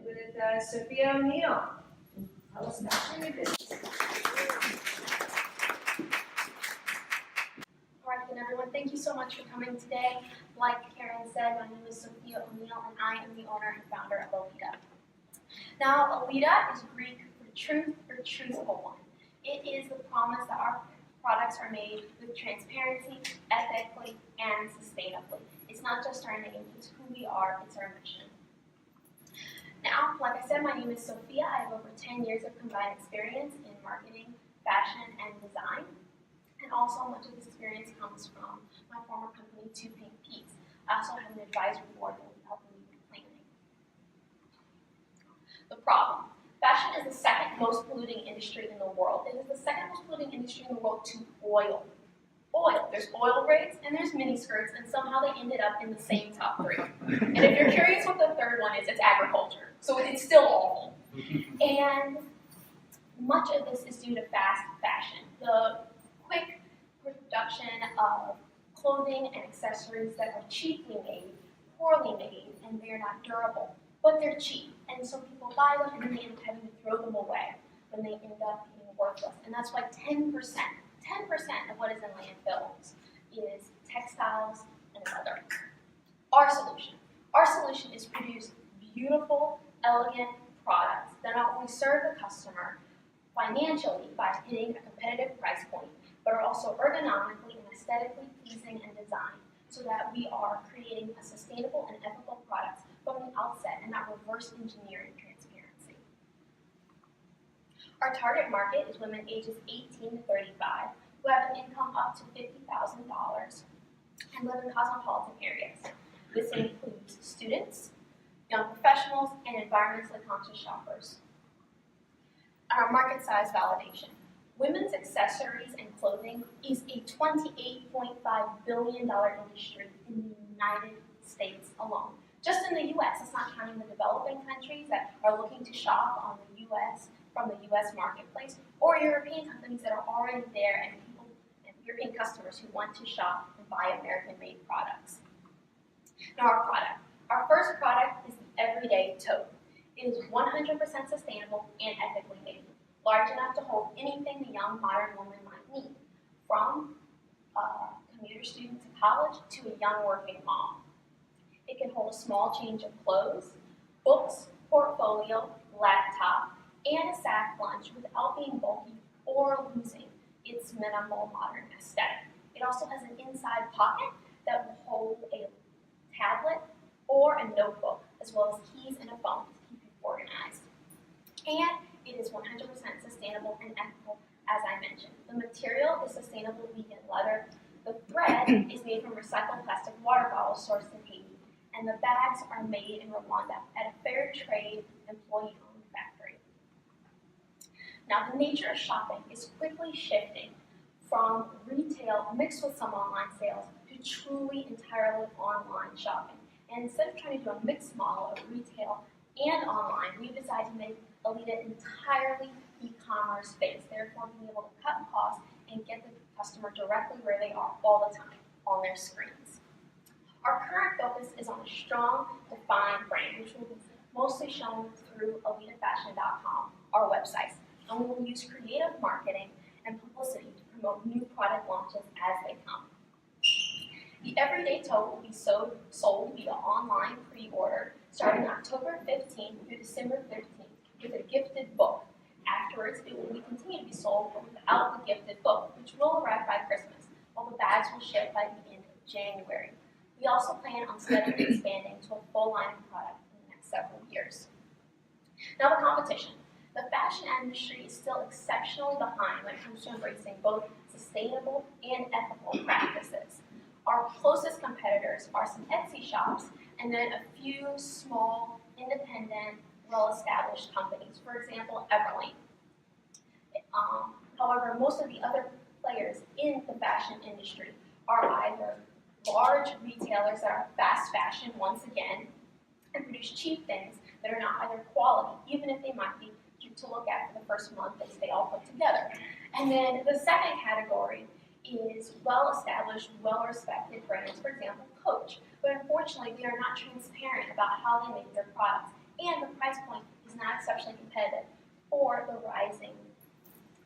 with Sophia O'Neal. Tell us about your business. All right, then everyone, thank you so much for coming today. Like Karen said, my name is Sophia O'Neal, and I am the owner and founder of Alitta. Now, Alitta is Greek for truth or truthful one. It is the promise that our products are made with transparency, ethically, and sustainably. It's not just our name, it's who we are, it's our mission. Now, like I said, my name is Sophia. I have over 10 years of combined experience in marketing, fashion, and design. And also, much of this experience comes from my former company, Two Pink Peas. I also have an advisory board that will be helping me with planning. The problem. Fashion is the second most polluting industry in the world. It is the second most polluting industry in the world to oil. Oil. There's oil rigs and there's mini skirts, and somehow they ended up in the same top three. And if you're curious what the third one is, it's agriculture. So it's still awful. And much of this is due to fast fashion. The quick production of clothing and accessories that are cheaply made, poorly made, and they're not durable. But they're cheap. And so people buy them and then they end up having to throw them away when they end up being worthless. And that's why 10% of what is in landfills is textiles and other. Our solution is produce beautiful, elegant products that not only serve the customer financially by hitting a competitive price point, but are also ergonomically and aesthetically pleasing and designed so that we are creating a sustainable and ethical product from the outset and not reverse engineering transparency. Our target market is women ages 18 to 35 who have an income up to $50,000 and live in cosmopolitan areas. This includes students, young professionals, and environmentally conscious shoppers. Our market size validation. Women's accessories and clothing is a $28.5 billion industry in the United States alone. Just in the U.S., it's not counting the developing countries that are looking to shop on the U.S. from the U.S. marketplace, or European companies that are already there and people and European customers who want to shop and buy American-made products. Now our first product is the Everyday Tote. It is 100% sustainable and ethically made, large enough to hold anything the young modern woman might need, from a commuter student to college to a young working mom. It can hold a small change of clothes, books, portfolio, laptop, and a sack lunch without being bulky or losing its minimal modern aesthetic. It also has an inside pocket that will hold a tablet or a notebook, as well as keys and a phone to keep you organized. And it is 100% sustainable and ethical, as I mentioned. The material is sustainable vegan leather. The thread is made from recycled plastic water bottles sourced in Haiti. And the bags are made in Rwanda at a fair trade employee-owned factory. Now, the nature of shopping is quickly shifting from retail mixed with some online sales to truly entirely online shopping. And instead of trying to do a mixed model of retail and online, we decided to make Alitta entirely e-commerce based, therefore being able to cut costs and get the customer directly where they are all the time on their screens. Our current focus is on a strong, defined brand, which will be mostly shown through AlittaFashion.com, our website. And we will use creative marketing and publicity to promote new product launches as they come. The Everyday Tote will be sold via online pre-order starting October 15th through December 15th with a gifted book. Afterwards, it will continue to be sold but without the gifted book, which will arrive by Christmas, while the bags will ship by the end of January. We also plan on steadily expanding to a full line of product in the next several years. Now, the competition. The fashion industry is still exceptionally behind when it comes to embracing both sustainable and ethical practices. Our closest competitors are some Etsy shops and then a few small, independent, well-established companies, for example, Everlane. However, most of the other players in the fashion industry are either large retailers that are fast fashion once again and produce cheap things that are not either quality, even if they might be cute to look at for the first month as they all put together. And then the second category is well-established, well-respected brands, for example, Coach. But unfortunately, they are not transparent about how they make their products. and the price point is not exceptionally competitive for the rising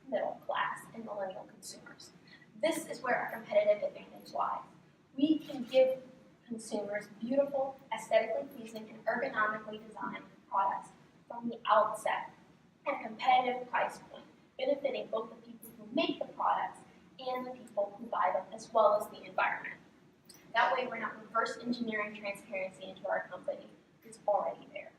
middle class and millennial consumers. This is where our competitive advantage lies. We can give consumers beautiful, aesthetically pleasing, and ergonomically designed products from the outset at a competitive price point, benefiting both the people who make the products and the people who buy them, as well as the environment. That way, we're not reverse engineering transparency into our company. It's already there.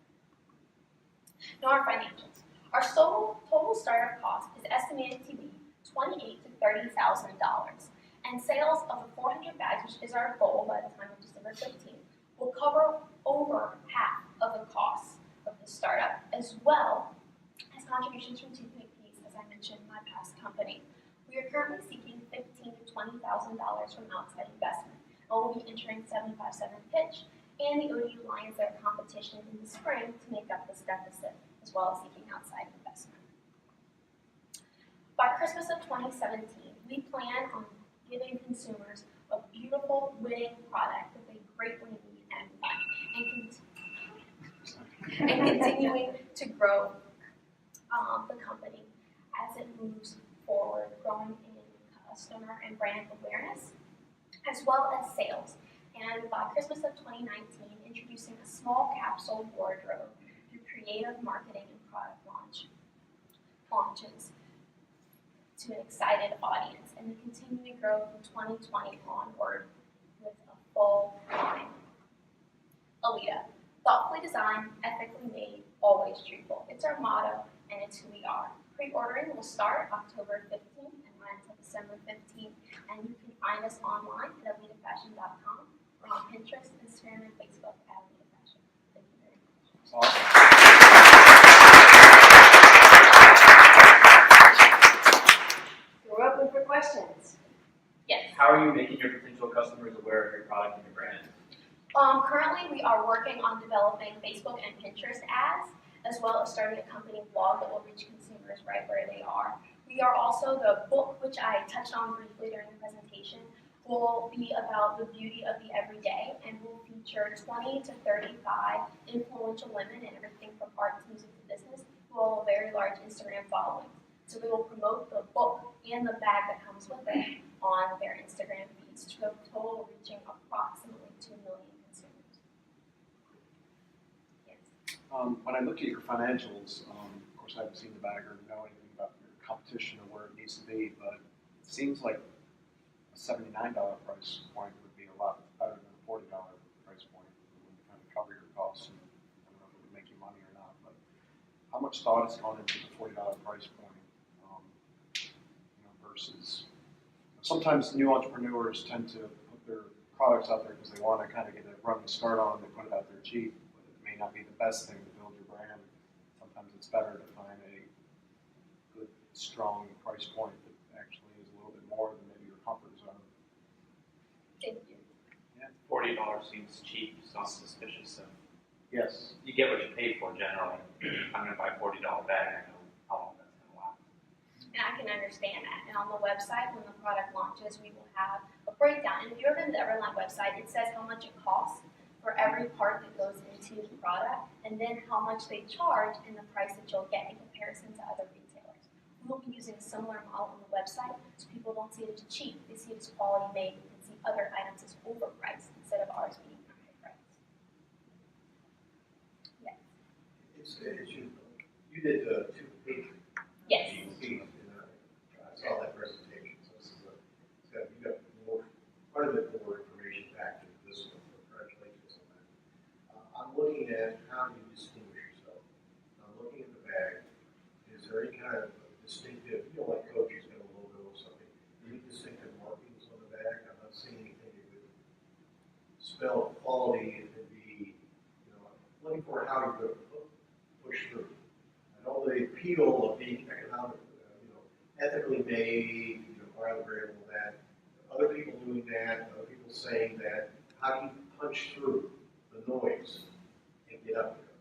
Now, our financials. Our total startup cost is estimated to be $28,000 to $30,000, and sales of the 400 bags, which is our goal by the time of December 15th, will cover over half of the costs of the startup, as well as contributions from two PPs, as I mentioned in my past company. We are currently seeking $15,000 to $20,000 from outside investment, and we'll be entering 757 pitch and the ODU Lions Air competition in the spring to make up this deficit, as well as seeking outside investment. By Christmas of 2017, we plan on giving consumers a beautiful, winning product that they greatly need and want, and continuing to grow the company as it moves forward, growing in customer and brand awareness, as well as sales. And by Christmas of 2019, introducing a small capsule wardrobe through creative marketing and product launches to an excited audience, and to continue to grow from 2020 onward with a full line. Alitta, thoughtfully designed, ethically made, always truthful. It's our motto, and it's who we are. Pre-ordering will start October 15th and run until December 15th, and you can find us online at alittafashion.com or on Pinterest, Instagram, and Facebook at Alitta Fashion. Thank you very much. Awesome. We're open for questions. Yes. How are you making your potential customers aware of your product and your brand? Currently, we are working on developing Facebook and Pinterest ads, as well as starting a company blog that will reach consumers right where they are. We are also, the book, which I touched on briefly during the presentation, will be about the beauty of the everyday, and will feature 20 to 35 influential women in everything from art to music to business who have a very large Instagram following. So we will promote the book and the bag that comes with it on their Instagram feeds, to a total reaching approximately 2 million consumers. Yes. When I look at your financials, of course I haven't seen the bag or know anything about your competition or where it needs to be, but it seems like a $79 price point would be a lot better than a $40 price point. It would kind of cover your costs, and I don't know if it would make you money or not, but how much thought has gone into the $40 price point versus sometimes new entrepreneurs tend to put their products out there because they want to kind of get a running start on them. They put it out there cheap, but it may not be the best thing to build your brand. Sometimes it's better to find a good, strong price point that actually is a little bit more than maybe your comfort zone. Thank you. Yeah. $40 seems cheap, sounds suspicious. So Yes. you get what you pay for generally. I'm going to buy a $40 bag, I know how long that's going to last. And I can understand that. And on the website, when the product launches, we will have a breakdown. And if you've ever been to the Everline website, it says how much it costs for every part that goes into the product, and then how much they charge and the price that you'll get in comparison to other retailers. We will be using a similar model on the website, so people don't see it as cheap. They see it as quality made. They can see other items as overpriced instead of ours being high priced. Yes. You did 2 big Yes. meetings, I saw that presentation. So this is you got more, quite a bit more information packed into this one. Congratulations on that. I'm looking at how you distinguish yourself. I'm looking at the bag. Is there any kind of distinctive, like Coach has got a logo or something, any distinctive markings on the bag? I'm not seeing anything that would spell quality and be, looking for how you're going to push through. I know the appeal of being economic, ethically made, biodegradable, that other people doing that, other people saying that. How do you punch through the noise and get up there?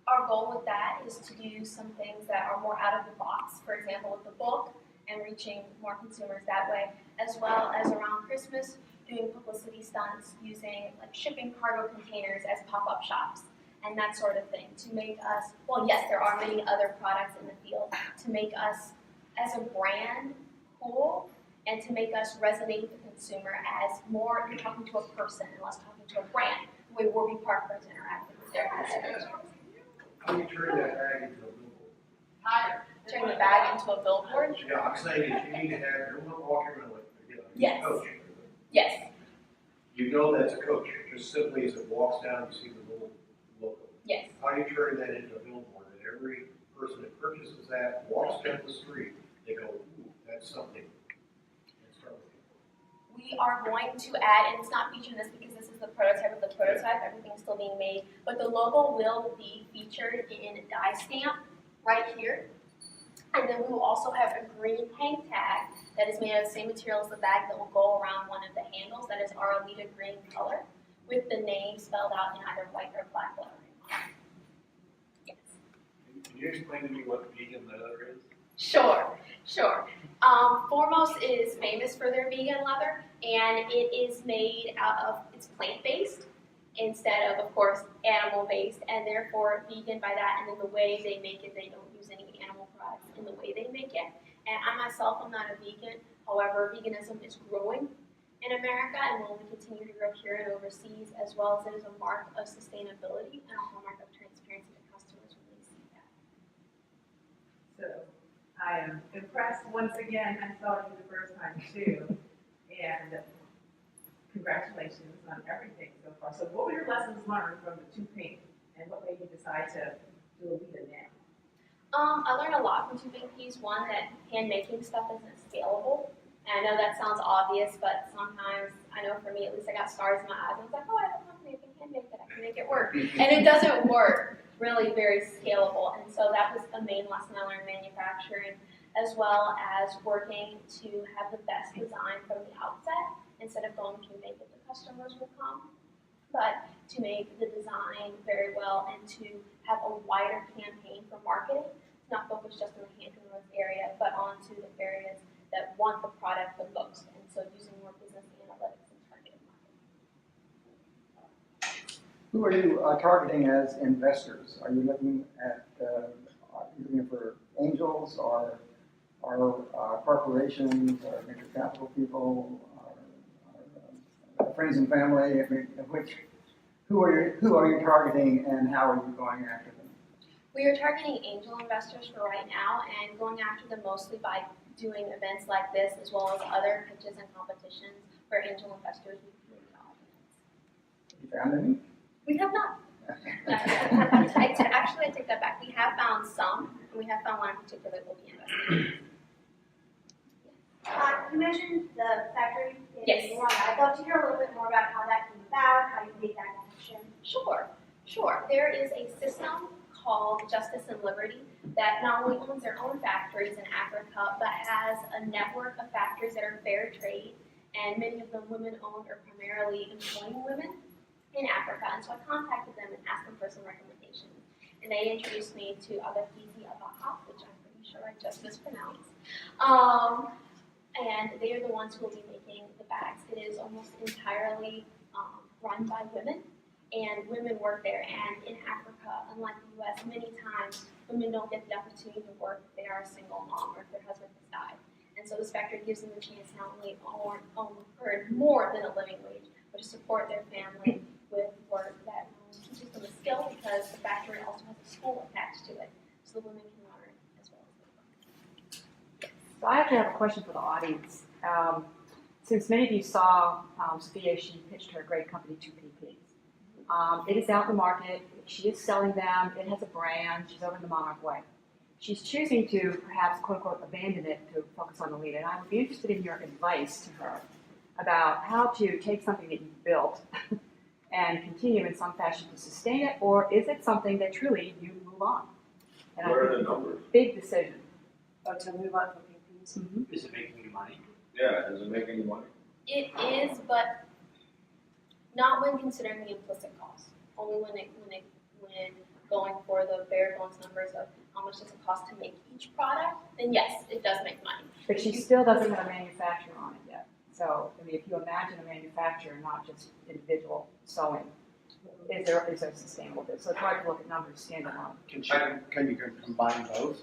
Our goal with that is to do some things that are more out of the box, for example, with the book and reaching more consumers that way, as well as around Christmas, doing publicity stunts using like shipping cargo containers as pop-up shops. and that sort of thing to make us, well, yes, there are many other products in the field, to make us as a brand cool and to make us resonate with the consumer as more you're talking to a person and less talking to a brand, the way Warby Parker is interacting with their consumers. How do you turn that bag into a billboard? Turn the bag into a billboard? Yeah, I'm saying is you need to have everyone walking around like, you know, Yes. coach. Yes, You know that's a coach, just simply as it walks down, you see the little logo. yes. How do you turn that into a billboard, that every person that purchases that, walks down the street, they go, ooh, that's something. And start with it. We are going to add, and it's not featured in this because this is the prototype of the prototype, everything's still being made, but the logo will be featured in die stamp right here. And then we will also have a green hang tag that is made of the same material as the bag that will go around one of the handles, that is our Alitta green color, with the name spelled out in either white or black lettering. Yes. Can you explain to me what vegan leather is? Sure. Foremost is famous for their vegan leather, and it is made out of, it's plant-based instead of course, animal-based, and therefore vegan by that, and then the way they make it, they don't use any animal products in the way they make it. And I myself am not a vegan, however, veganism is growing in America and will only continue to grow here and overseas, as well as it is a mark of sustainability and a hallmark of transparency to customers when they see that. So I am impressed once again. I saw you the first time too. And congratulations on everything so far. So what were your lessons learned from the two pink and what made you decide to do Alitta now? I learned a lot from Two Big Peas. One, that hand making stuff isn't scalable. And I know that sounds obvious, but sometimes, I know for me at least, I got stars in my eyes. I was like, oh, I have a company, I can hand make it, I can make it work. And it doesn't work really very scalable. And so that was the main lesson I learned in manufacturing, as well as working to have the best design from the outset. Instead of going to make it, the customers will come, but to make the design very well and to have a wider campaign for marketing, not focus just on the Hampton Roads area, but onto the areas that want the product the most, and so using more business analytics and targeted marketing. Who are you targeting as investors? Are you looking at for angels or corporations or venture capital people or friends and family? I mean, who are you targeting and how are you going after them? We are targeting angel investors for right now and going after them mostly by doing events like this, as well as other pitches and competitions where angel investors would be in the audience. You found any? We have not. Actually, I take that back. We have found some, and we have found one in particular that will be investing. You mentioned the factory in Yes. New York. I'd love to hear a little bit more about how that came about, how you made that connection. Sure. There is a system called Justice and Liberty that not only owns their own factories in Africa, but has a network of factories that are fair trade, and many of them women-owned or primarily employing women in Africa. And so I contacted them and asked them for some recommendations. And they introduced me to Alitta Fashion, which I'm pretty sure I just mispronounced. And they are the ones who will be making the bags. It is almost entirely run by women, and women work there. And in Africa, unlike the US, many times women don't get the opportunity to work if they are a single mom or if their husband has died. And so this factory gives them a chance not only earn more than a living wage, but to support their family with work that teaches them a skill, because the factory also has a school attached to it, so the women can learn as well as they work. So I actually have a question for the audience. Since many of you saw Sophia, she pitched her great company, 2PPs. It is out in the market. She is selling them. It has a brand. She's over in the Monarch Way. She's choosing to perhaps, quote unquote, abandon it to focus on Alitta. And I would be interested in your advice to her about how to take something that you've built and continue in some fashion to sustain it, or is it something that truly you move on? And What are the numbers? Big decision. To move on from PPs. Mm-hmm. Is it making you money? Yeah, does it make any money? It is, but not when considering the implicit cost. Only when going for the bare bones numbers of how much does it cost to make each product, then yes, it does make money. But she still doesn't have a manufacturer on it yet. So, I mean, if you imagine a manufacturer, not just individual sewing, is there sustainable business? So it's hard to look at numbers standalone. Can you combine both?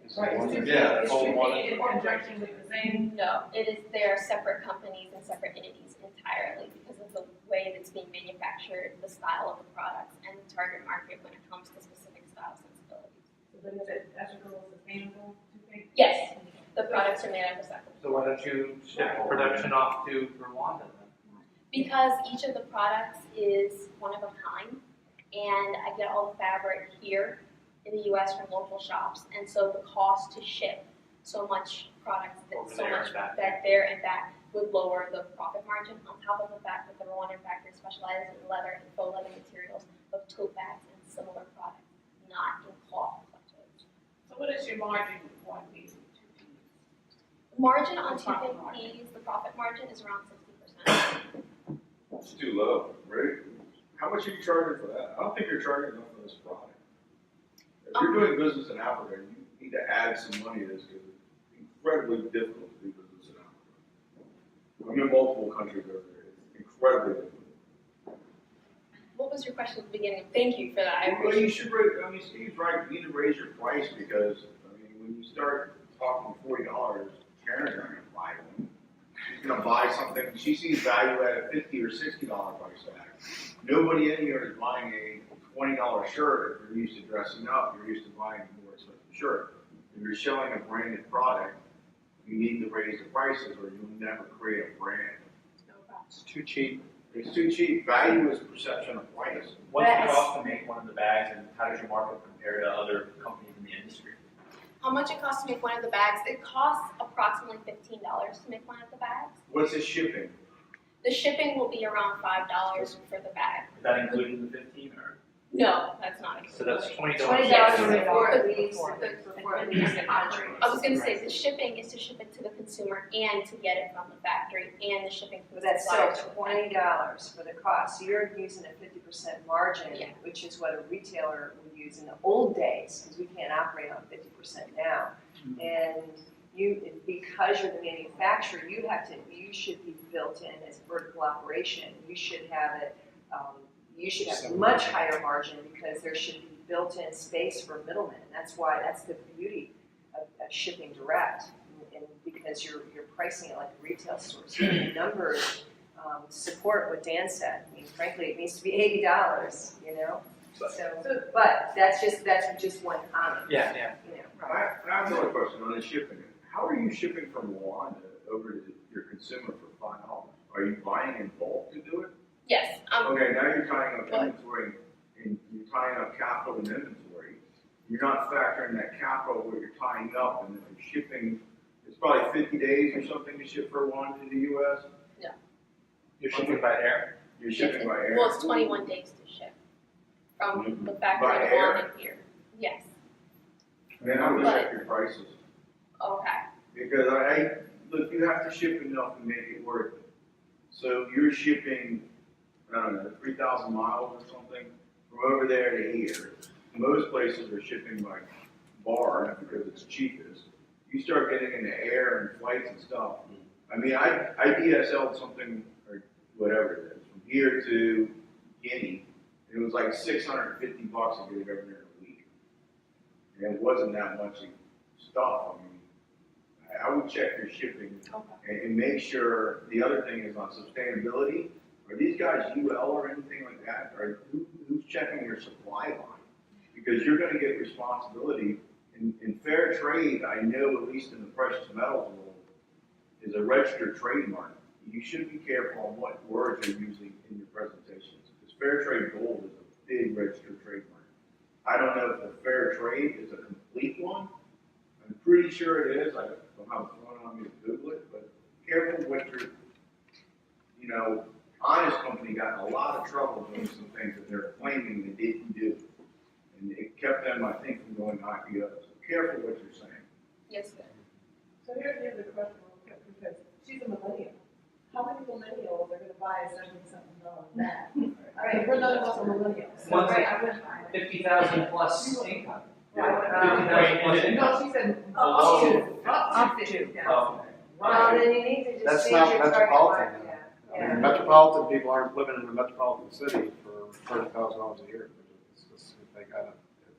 Is there Right, one it's two, that- Yeah, it's full two one. in conjunction with the same. No, it is, they are separate companies and separate entities entirely because of the way that's being manufactured, the style of the products, and the target market when it comes to specific style sensibilities. So then is it ethical, sustainable, do you think? Yes, the products are made out of recyclable. So why don't you ship production off to Rwanda then? Because each of the products is one of a kind, and I get all the fabric here in the US from local shops, and so the cost to ship so much product, Over so there much and back. back there and back would lower the profit margin, on top of the fact that the Rwandan factory specializes in leather and faux leather materials of tote bags and similar products, not in cloth clutches. So what is your margin on these two pieces? Margin on The profit margin. 250s, the profit margin is around 60%. It's too low, right? How much are you charging for that? I don't think you're charging enough for this product. If you're doing business in Africa, you need to add some money to this because it's incredibly difficult to do business in Africa. I'm in multiple countries over there. It's incredibly difficult. What was your question at the beginning? Thank you for that, I Well, appreciate you it. should raise, I mean, Steve's right, you need to raise your price because, I mean, when you start talking $40, Karen's not gonna buy one. She's gonna buy something, she sees value at a $50 or $60 price tag. Nobody in here is buying a $20 shirt if you're used to dressing up, you're used to buying a more expensive shirt. If you're selling a branded product, you need to raise the prices or you'll never create a brand. It's too cheap. It's too cheap, value is perception of price. What's the cost to make one of the bags, and how does your market compare to other companies in the industry? How much it costs to make one of the bags? It costs approximately $15 to make one of the bags. What's the shipping? The shipping will be around $5 for the bag. Is that included in the 15 or? No, that's not So that's included. $20. Yes. before it leaves Before. before it leaves the country. I was gonna say, the shipping is to ship it to the consumer and to get it from the factory and the shipping from But the that's supplier still to the factory. $20 for the cost, so you're using a 50% margin, Yeah. which is what a retailer would use in the old days, because we can't operate on 50% now. And you, because you're the manufacturer, you should be built in as vertical operation, you should have it, you should have a much higher margin because there should be built-in space for middlemen. That's the beauty of shipping direct, and because you're pricing it like a retail store. So the numbers support what Dan said. I mean, frankly, it needs to be $80, you know? So, but that's just one comment. Yeah, yeah. You know. I have another question on the shipping. How are you shipping from Rwanda over to your consumer for $5? Are you buying in bulk to do it? Yes, Okay, now you're tying up What? inventory, and you're tying up capital and inventory. You're not factoring that capital where you're tying up, and if you're shipping, it's probably 50 days or something to ship for Rwanda to the US. You're shipping by air? You're shipping by air. well, it's 21 days to ship from the factory By to air? London here. Yes, Then I would check your prices. okay. Because look, you have to ship enough to make it worth it. So you're shipping, I don't know, 3,000 miles or something from over there to here. Most places are shipping by barge because it's cheapest. You start getting into air and flights and stuff. I mean, I DSL'd something, or whatever it is, from here to Guinea. And it was like $650 to get it over there in a week. And it wasn't that much stuff. I mean, I would check your shipping Okay. and make sure. The other thing is on sustainability. Are these guys UL or anything like that? Or who's checking your supply line? Because you're going to get responsibility. In fair trade, I know, at least in the precious metals world, is a registered trademark. You should be careful on what words you're using in your presentations. Because fair trade gold is a big registered trademark. I don't know if the fair trade is a complete one. I'm pretty sure it is. I don't have the phone on me to Google it, but careful what you're, Honest Company got in a lot of trouble doing some things that they're claiming they didn't do. And it kept them, I think, from going IPO. So careful what you're saying. Yes, sir. So here's the other question, because she's a millennial. How many millennials are gonna buy a $70-something bag? I mean, we're none of us are millennials. So, One's right, I wouldn't buy it. 50,000 plus income. Right. 50,000 plus income. No, she said Below. up to 50,000. Oh. Well, then you need to just That's change not your target metropolitan. market. I mean, metropolitan people aren't living in a metropolitan city for $30,000 a year. It's just, they gotta, the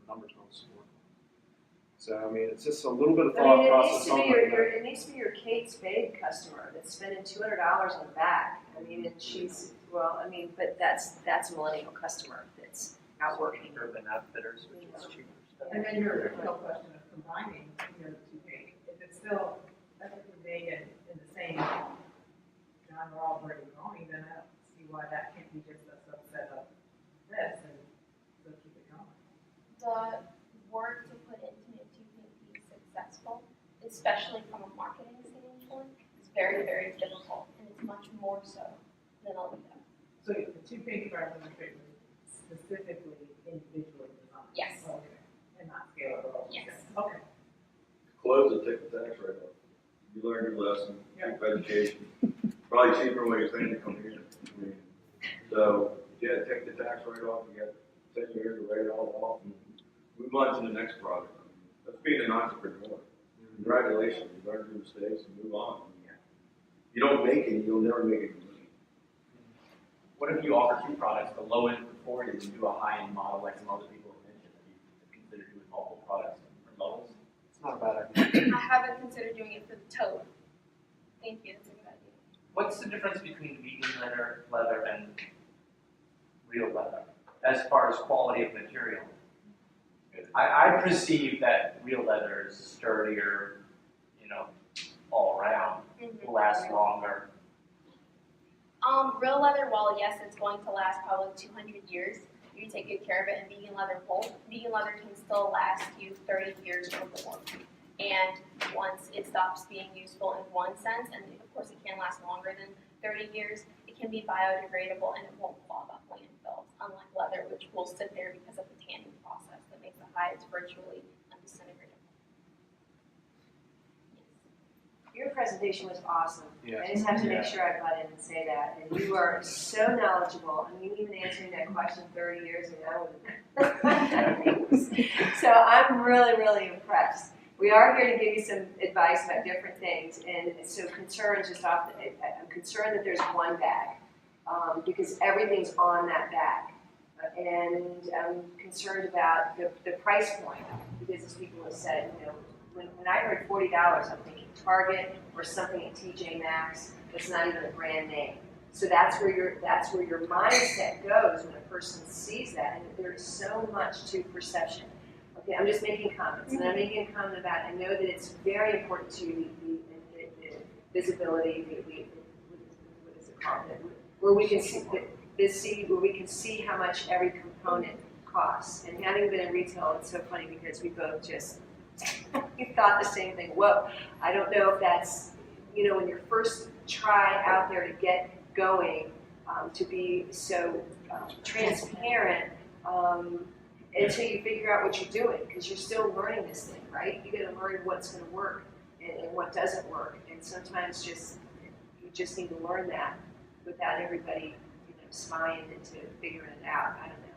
numbers don't support them. So, I mean, it's just a little bit of I thought mean, process on it needs to be your Kate Spade customer that's spending $200 on the bag. I mean, and she's, well, I mean, but that's a millennial customer that's out working. Urban Outfitters, which is cheaper. And then your real question of combining, the two things, if it's still ethically made in the same genre already going, then I don't see why that can't be just a subset of this and so keep it going. The work to put into it to be successful, especially from a marketing standpoint, is very, very difficult, and it's much more so than Alitta. So the two pink are demonstrated specifically individually designed? Yes. Okay, and not scalable? Yes. Okay. Clothes that take the tax write-off. You learned your lesson, Yeah. cheap education. Probably cheaper when you're paying to come here. I mean, so, yeah, take the tax write-off, you got 10 years to write it all off, and move on to the next project. That's being an entrepreneur. Congratulations, you learned your mistakes and move on. You don't make it, you'll never make it. What if you offer two products, the low end for 40 and do a high end model like some other people have mentioned? Have you considered doing multiple products at different levels? It's not a bad idea. I haven't considered doing it for the tote. Thank you, that's a good idea. What's the difference between vegan leather and real leather as far as quality of material? I perceive that real leather is sturdier, all around, will last longer. Real leather, while yes, it's going to last probably 200 years, you take good care of it, and vegan leather won't. Vegan leather can still last you 30 years or more. And once it stops being useful in one sense, and of course it can last longer than 30 years, it can be biodegradable and it won't clog up landfills, unlike leather, which will sit there because of the tanning process that makes the hides virtually undisintegratable. Your presentation was awesome. Yes. I just have to make sure I butt in and say that. And you are so knowledgeable. I mean, even answering that question 30 years ago, I wouldn't. So I'm really, really impressed. We are here to give you some advice about different things. And so concerns just off, I'm concerned that there's one bag because everything's on that bag. And I'm concerned about the price point because as people have said, when I heard $40, I'm thinking Target or something at TJ Maxx that's not even a brand name. So that's where your mindset goes when a person sees that, and there's so much to perception. Okay, I'm just making comments, and I'm making a comment about. I know that it's very important to you the visibility, what is it called? Where we can see how much every component costs. And having been in retail, it's so funny because we both just. You thought the same thing. Whoa, I don't know if that's, when you're first try out there to get going, to be so transparent until you figure out what you're doing, because you're still learning this thing, right? You got to learn what's going to work and what doesn't work, and sometimes you just need to learn that without everybody, spying into figuring it out. I don't know.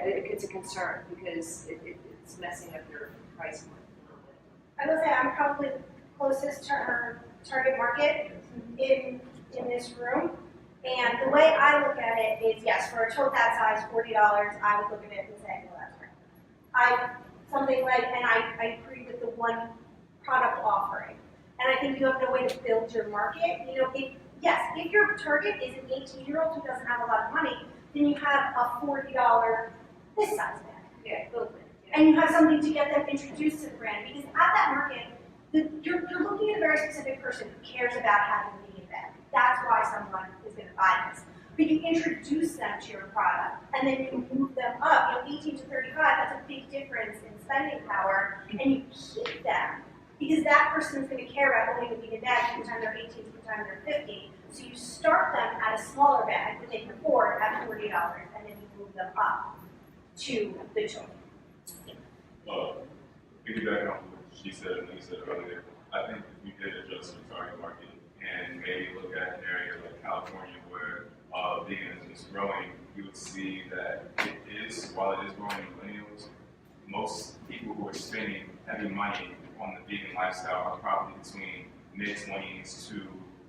It's a concern because it's messing up your price point a little bit. I will say I'm probably closest to her target market in this room. And the way I look at it is, yes, for a tote that size, $40, I would look at it and say, well, that's right. I agree with the one product offering. And I think you have no way to build your market. If your target is an 18-year-old who doesn't have a lot of money, then you have a $40 this size bag. Yeah, a little bit. And you have something to get them introduced to the brand, because at that market, you're looking at a very specific person who cares about having a vegan bag. That's why someone is going to buy this. But you introduce them to your product, and then you move them up. 18 to 35, that's a big difference in spending power, and you keep them, because that person is going to care about owning a vegan bag from the time they're 18 to the time they're 50. So you start them at a smaller bag that they can afford at $40, and then you move them up to the tote. Piggybacking off what she said and you said earlier, I think if we did adjust the target market and maybe look at an area like California where veganism is growing, you would see that while it is growing in millennials, most people who are spending heavy money on the vegan lifestyle are probably between mid-20s to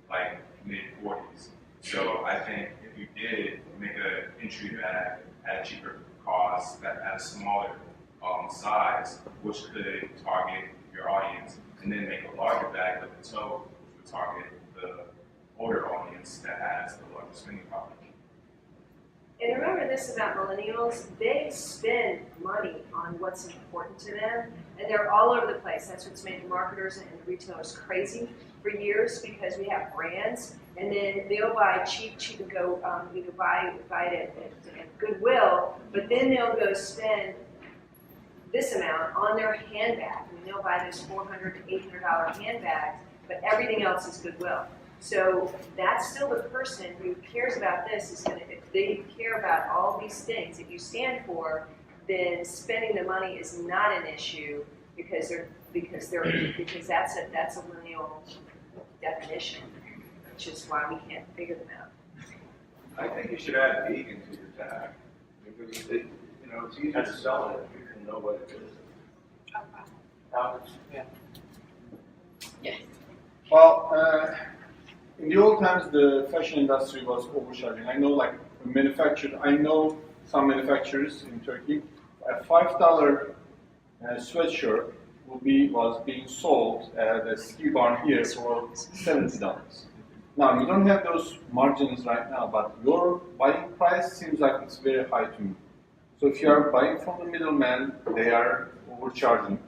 like mid-40s. So I think if you did make an entry bag at a cheaper cost, that at a smaller size, which could target your audience, and then make a larger bag with the tote, which would target the older audience that has the larger spending power. And remember this about millennials, they spend money on what's important to them, and they're all over the place. That's what's made the marketers and the retailers crazy for years, because we have brands, and then they'll buy cheap and go buy it at Goodwill, but then they'll go spend this amount on their handbag. I mean, they'll buy those $400 to $800 handbags, but everything else is Goodwill. So that's still the person who cares about this is going to, if they care about all these things that you stand for, then spending the money is not an issue because that's a millennial definition, which is why we can't figure them out. I think you should add vegan to your tag, because it's easier to sell it if you can know what it is. Yeah. Well, in the old times, the fashion industry was overcharging. I know some manufacturers in Turkey. A $5 sweatshirt was being sold at a ski barn here for $70. Now, you don't have those margins right now, but your buying price seems like it's very high to me. So if you are buying from the middleman, they are overcharging.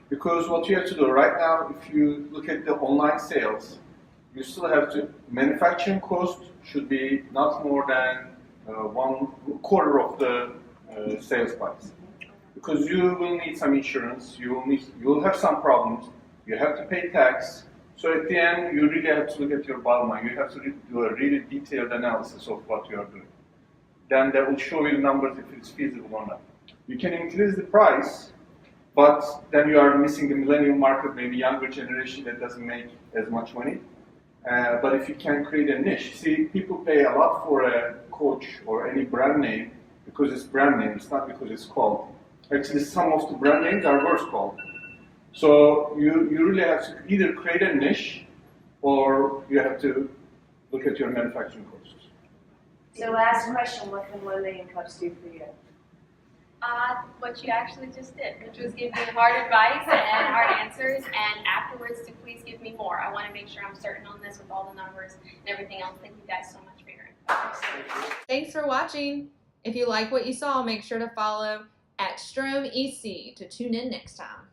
Because what you have to do right now, if you look at the online sales, you still have to, manufacturing cost should be not more than 1/4 of the sales price. Because you will need some insurance, you will have some problems, you have to pay tax. So at the end, you really have to look at your bottom line. You have to do a really detailed analysis of what you are doing. Then that will show you the numbers if it's feasible or not. You can increase the price, but then you are missing the millennial market, maybe younger generation that doesn't make as much money. But if you can create a niche, see, people pay a lot for a Coach or any brand name because it's brand name, it's not because it's quality. Actually, some of the brand names are worse quality. So you really have to either create a niche or you have to look at your manufacturing costs. So last question, what can 1 Million Cups do for you? What you actually just did, which was give me hard advice and hard answers, and afterwards to please give me more. I want to make sure I'm certain on this with all the numbers and everything else. Thank you guys so much for your input. Thanks for watching. If you like what you saw, make sure to follow @StromeEC to tune in next time.